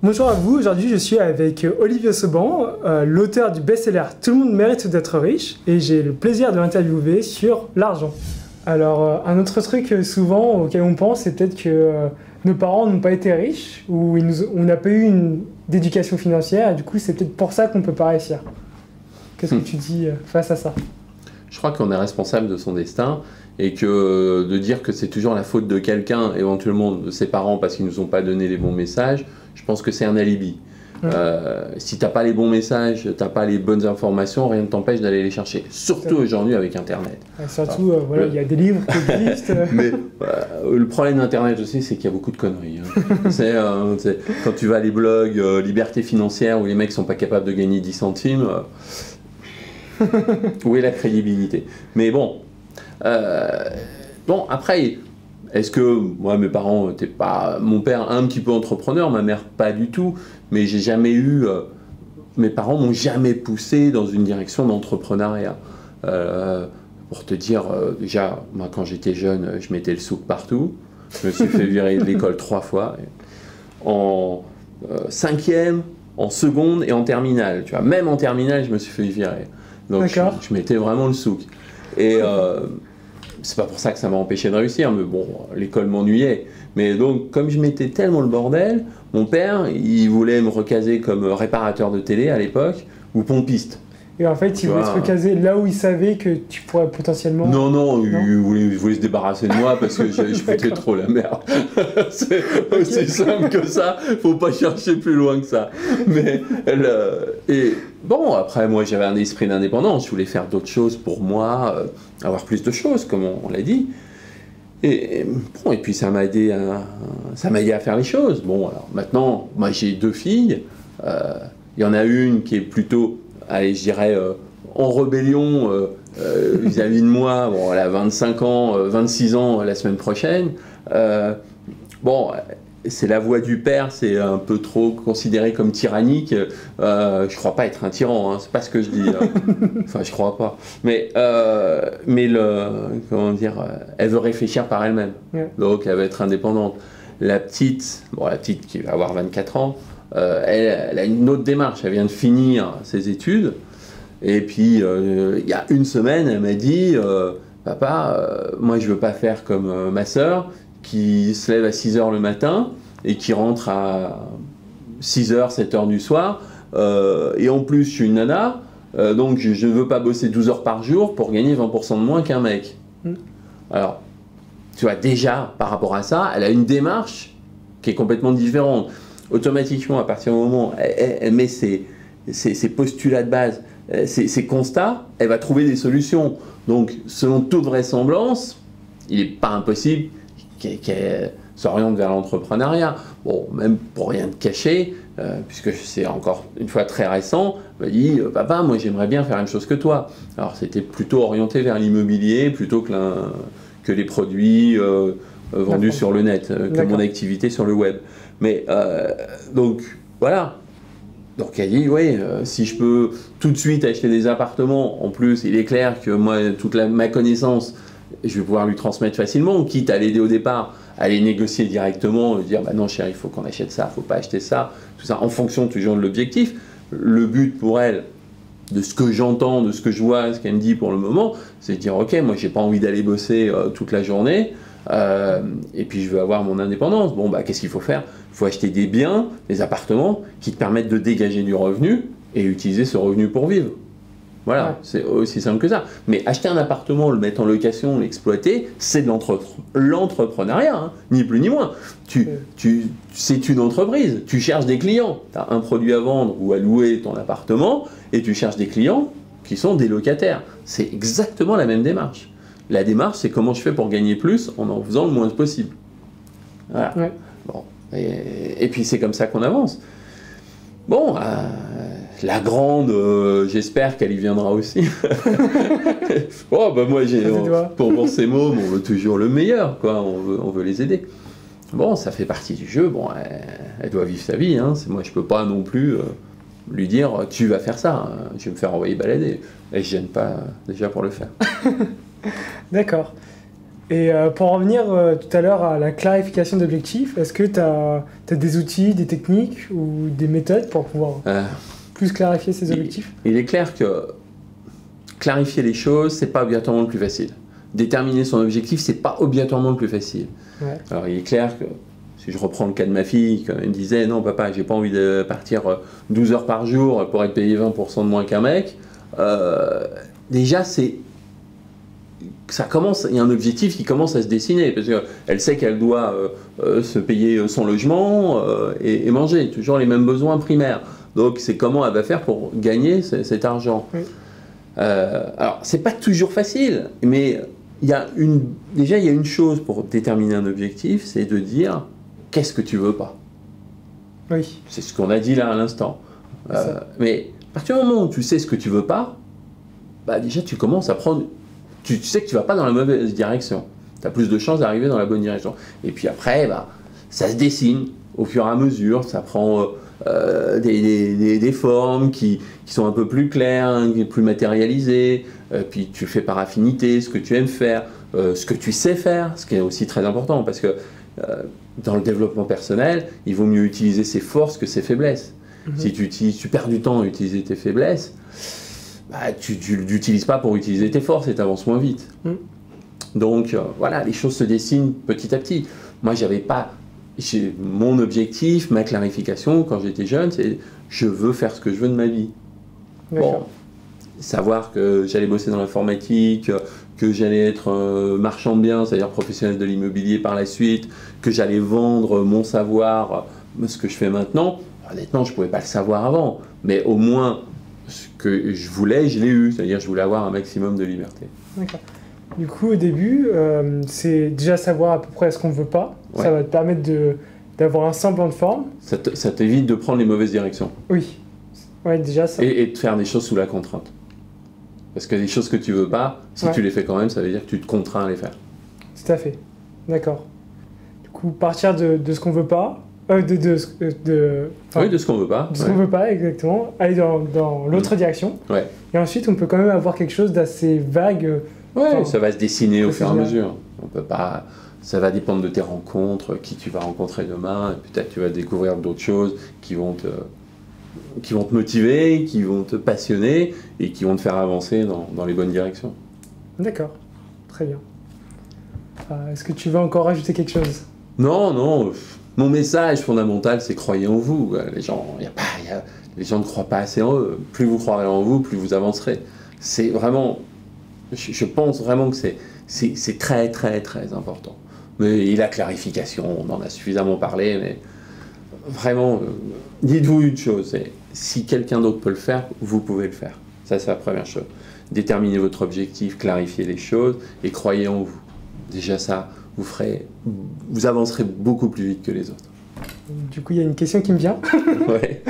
Bonjour à vous, aujourd'hui je suis avec Olivier Sauban, l'auteur du best-seller Tout le monde mérite d'être riche, et j'ai le plaisir de l'interviewer sur l'argent. Alors un autre truc souvent auquel on pense, c'est peut-être que nos parents n'ont pas été riches, ou on n'a pas eu d'éducation financière, et du coup c'est peut-être pour ça qu'on ne peut pas réussir. Qu'est-ce que tu dis face à ça? Je crois qu'on est responsable de son destin, et que de dire que c'est toujours la faute de quelqu'un, éventuellement de ses parents parce qu'ils ne nous ont pas donné les bons messages, je pense que c'est un alibi. Ouais. Si tu n'as pas les bons messages, tu n'as pas les bonnes informations, rien ne t'empêche d'aller les chercher. Surtout aujourd'hui avec Internet. Et surtout, voilà, il y a des livres qui existent. Mais le problème d'Internet aussi, c'est qu'il y a beaucoup de conneries. Hein. Quand tu vas à les blogs liberté financière où les mecs ne sont pas capables de gagner 10 centimes, où est la crédibilité? Mais bon, après... Est-ce que moi, mes parents n'étaient pas... Mon père, un petit peu entrepreneur, ma mère, pas du tout. Mais j'ai jamais eu... mes parents m'ont jamais poussé dans une direction d'entrepreneuriat. Pour te dire, déjà, moi, quand j'étais jeune, je mettais le souk partout. Je me suis fait virer de l'école 3 fois. En 5e, en seconde et en terminale. Tu vois, même en terminale, je me suis fait virer. Donc, je mettais vraiment le souk. Et... c'est pas pour ça que ça m'a empêché de réussir, mais bon, l'école m'ennuyait. Mais donc, comme je mettais tellement le bordel, mon père, il voulait me recaser comme réparateur de télé à l'époque, ou pompiste. Et en fait, il voulait se recaser là où il savait que tu pourrais potentiellement... Non, il voulait se débarrasser de moi parce que je foutais trop la merde. C'est aussi simple que ça, faut pas chercher plus loin que ça. Mais, et bon, après, moi, j'avais un esprit d'indépendance, je voulais faire d'autres choses pour moi, avoir plus de choses, comme on l'a dit. Et puis ça m'a aidé à faire les choses. Bon, alors maintenant, moi, j'ai 2 filles. Il y en a une qui est plutôt... allez, je dirais, en rébellion vis-à-vis de moi. Bon, elle a 25 ans, 26 ans la semaine prochaine. Bon, c'est la voix du père, c'est un peu trop considéré comme tyrannique. Je crois pas être un tyran, hein, c'est pas ce que je dis. Enfin, je crois pas. Mais comment dire, elle veut réfléchir par elle-même. Ouais. Donc, elle va être indépendante. La petite qui va avoir 24 ans, elle a une autre démarche, elle vient de finir ses études, et puis il y a une semaine, elle m'a dit papa, moi je veux pas faire comme ma sœur qui se lève à 6 h le matin et qui rentre à 6 h, 7 h du soir, et en plus je suis une nana, donc je ne veux pas bosser 12 heures par jour pour gagner 20% de moins qu'un mec. Alors, tu vois, déjà par rapport à ça, elle a une démarche qui est complètement différente. Automatiquement, à partir du moment où elle met ses postulats de base, ses constats, elle va trouver des solutions. Donc, selon toute vraisemblance, il n'est pas impossible qu'elle s'oriente vers l'entrepreneuriat. Bon, même pour rien te cacher, puisque c'est encore une fois très récent, elle m'a dit « Papa, moi j'aimerais bien faire la même chose que toi ». Alors, c'était plutôt orienté vers l'immobilier plutôt que les produits vendus sur le net, que mon activité sur le web. Mais donc voilà, donc elle dit oui, si je peux tout de suite acheter des appartements, en plus il est clair que moi toute ma connaissance, je vais pouvoir lui transmettre facilement, quitte à l'aider au départ, à les négocier directement, dire bah non chérie, il faut qu'on achète ça, il ne faut pas acheter ça, tout ça en fonction toujours de l'objectif. Le but pour elle, de ce que j'entends, de ce que je vois, ce qu'elle me dit pour le moment, c'est de dire ok, moi j'ai pas envie d'aller bosser toute la journée. Et puis je veux avoir mon indépendance. Bon, bah, qu'est-ce qu'il faut faire? Il faut acheter des biens, des appartements qui te permettent de dégager du revenu et utiliser ce revenu pour vivre. Voilà, ouais. C'est aussi simple que ça. Mais acheter un appartement, le mettre en location, l'exploiter, c'est de l'entrepreneuriat, hein, ni plus ni moins. C'est une entreprise, tu cherches des clients. Tu as un produit à vendre ou à louer ton appartement et tu cherches des clients qui sont des locataires. C'est exactement la même démarche. La démarche, c'est comment je fais pour gagner plus en faisant le moins possible. Voilà. Ouais. Bon. Et puis c'est comme ça qu'on avance. Bon, la grande, j'espère qu'elle y viendra aussi. Oh, bah moi, pour ces mômes, on veut toujours le meilleur, quoi. On veut les aider. Bon, ça fait partie du jeu. Bon, elle doit vivre sa vie. Hein. Moi, je peux pas non plus lui dire tu vas faire ça. Hein. Je vais me faire envoyer balader. Et je gêne pas déjà pour le faire. D'accord. Et pour en revenir tout à l'heure à la clarification d'objectifs, est-ce que tu as des outils, des techniques ou des méthodes pour pouvoir plus clarifier ces objectifs? Il est clair que clarifier les choses, c'est pas obligatoirement le plus facile. Déterminer son objectif, c'est pas obligatoirement le plus facile. Ouais. Alors il est clair que, si je reprends le cas de ma fille, quand elle me disait « Non papa, j'ai pas envie de partir 12 heures par jour pour être payé 20% de moins qu'un mec », déjà il y a un objectif qui commence à se dessiner, parce qu'elle sait qu'elle doit se payer son logement et manger, toujours les mêmes besoins primaires. Donc c'est comment elle va faire pour gagner cet argent. Oui. Alors c'est pas toujours facile, mais déjà il y a une chose pour déterminer un objectif, c'est de dire qu'est-ce que tu veux pas. Oui. C'est ce qu'on a dit là à l'instant. Mais à partir du moment où tu sais ce que tu veux pas, bah déjà tu commences à prendre... Tu sais que tu vas pas dans la mauvaise direction. Tu as plus de chances d'arriver dans la bonne direction. Et puis après, bah, ça se dessine au fur et à mesure. Ça prend des formes qui sont un peu plus claires, plus matérialisées. Puis tu fais par affinité ce que tu aimes faire, ce que tu sais faire, ce qui est aussi très important. Parce que dans le développement personnel, il vaut mieux utiliser ses forces que ses faiblesses. Si tu perds du temps à utiliser tes faiblesses, bah, tu l'utilises pas pour utiliser tes forces et tu avances moins vite. Donc voilà, les choses se dessinent petit à petit. Moi, mon objectif, ma clarification quand j'étais jeune, c'est je veux faire ce que je veux de ma vie. Bon, savoir que j'allais bosser dans l'informatique, que j'allais être marchand de biens, c'est-à-dire professionnel de l'immobilier par la suite, que j'allais vendre mon savoir, ce que je fais maintenant, honnêtement, je ne pouvais pas le savoir avant. Mais au moins, ce que je voulais, je l'ai eu. C'est-à-dire que je voulais avoir un maximum de liberté. D'accord. Du coup, au début, c'est déjà savoir à peu près ce qu'on ne veut pas. Ouais. Ça va te permettre d'avoir un semblant de forme. Ça t'évite de prendre les mauvaises directions. Oui. Ouais, déjà ça. Et de faire des choses sous la contrainte. Parce que les choses que tu veux pas, si tu les fais quand même, ça veut dire que tu te contrains à les faire. Tout à fait. D'accord. Du coup, partir de ce qu'on veut pas. Oui, de ce qu'on veut pas. De ce qu'on veut pas, exactement. Aller dans l'autre direction. Ouais. Et ensuite, on peut quand même avoir quelque chose d'assez vague. Ouais, ça va se dessiner au fur et à mesure. On peut pas... Ça va dépendre de tes rencontres, qui tu vas rencontrer demain. Et peut-être tu vas découvrir d'autres choses qui vont te motiver, qui vont te passionner et qui vont te faire avancer dans les bonnes directions. D'accord. Très bien. Est-ce que tu veux encore rajouter quelque chose? Non. Mon message fondamental, c'est croyez en vous. Les gens ne croient pas assez en eux. Plus vous croirez en vous, plus vous avancerez. C'est vraiment... Je pense vraiment que c'est très, très, très important. Mais la clarification, on en a suffisamment parlé, mais vraiment, dites-vous une chose, c'est si quelqu'un d'autre peut le faire, vous pouvez le faire. Ça, c'est la première chose. Déterminez votre objectif, clarifiez les choses et croyez en vous. Déjà ça, vous avancerez beaucoup plus vite que les autres. Du coup, il y a une question qui me vient. Ouais.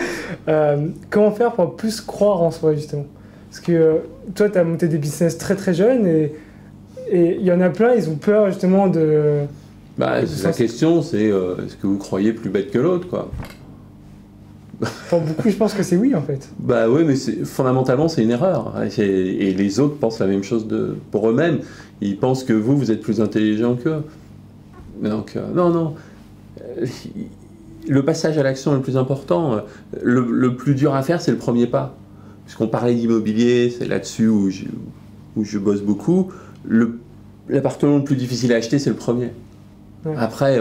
Comment faire pour plus croire en soi, justement? Parce que toi, tu as monté des business très très jeunes et il y en a plein, ils ont peur justement de... La question, c'est est-ce que vous croyez plus bête que l'autre, quoi? Pour beaucoup, je pense que c'est oui, en fait. Bah oui, mais fondamentalement, c'est une erreur. Et les autres pensent la même chose pour eux-mêmes. Ils pensent que vous êtes plus intelligent qu'eux. Donc, non. Le passage à l'action est le plus important. Le plus dur à faire, c'est le premier pas. Puisqu'on parlait d'immobilier, c'est là-dessus où je bosse beaucoup. L'appartement le plus difficile à acheter, c'est le premier. Ouais. Après,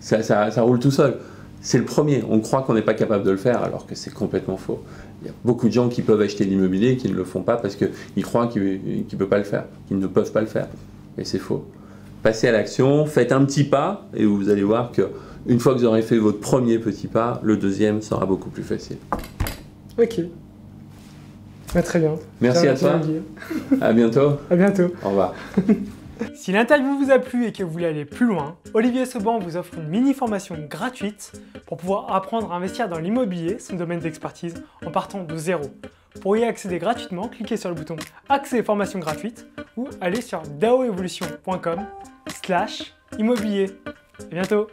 ça roule tout seul. C'est le premier. On croit qu'on n'est pas capable de le faire, alors que c'est complètement faux. Il y a beaucoup de gens qui peuvent acheter l'immobilier et qui ne le font pas parce qu'ils croient qu'ils ne peuvent pas le faire, qu'ils ne peuvent pas le faire. Et c'est faux. Passez à l'action, faites un petit pas, et vous allez voir qu'une fois que vous aurez fait votre premier petit pas, le deuxième sera beaucoup plus facile. Ok. Très bien. Merci à toi. À bientôt. À bientôt. Au revoir. Si l'interview vous a plu et que vous voulez aller plus loin, Olivier Seban vous offre une mini-formation gratuite pour pouvoir apprendre à investir dans l'immobilier, son domaine d'expertise, en partant de zéro. Pour y accéder gratuitement, cliquez sur le bouton « Accès et formation gratuite » ou allez sur daoevolution.com/immobilier. À bientôt.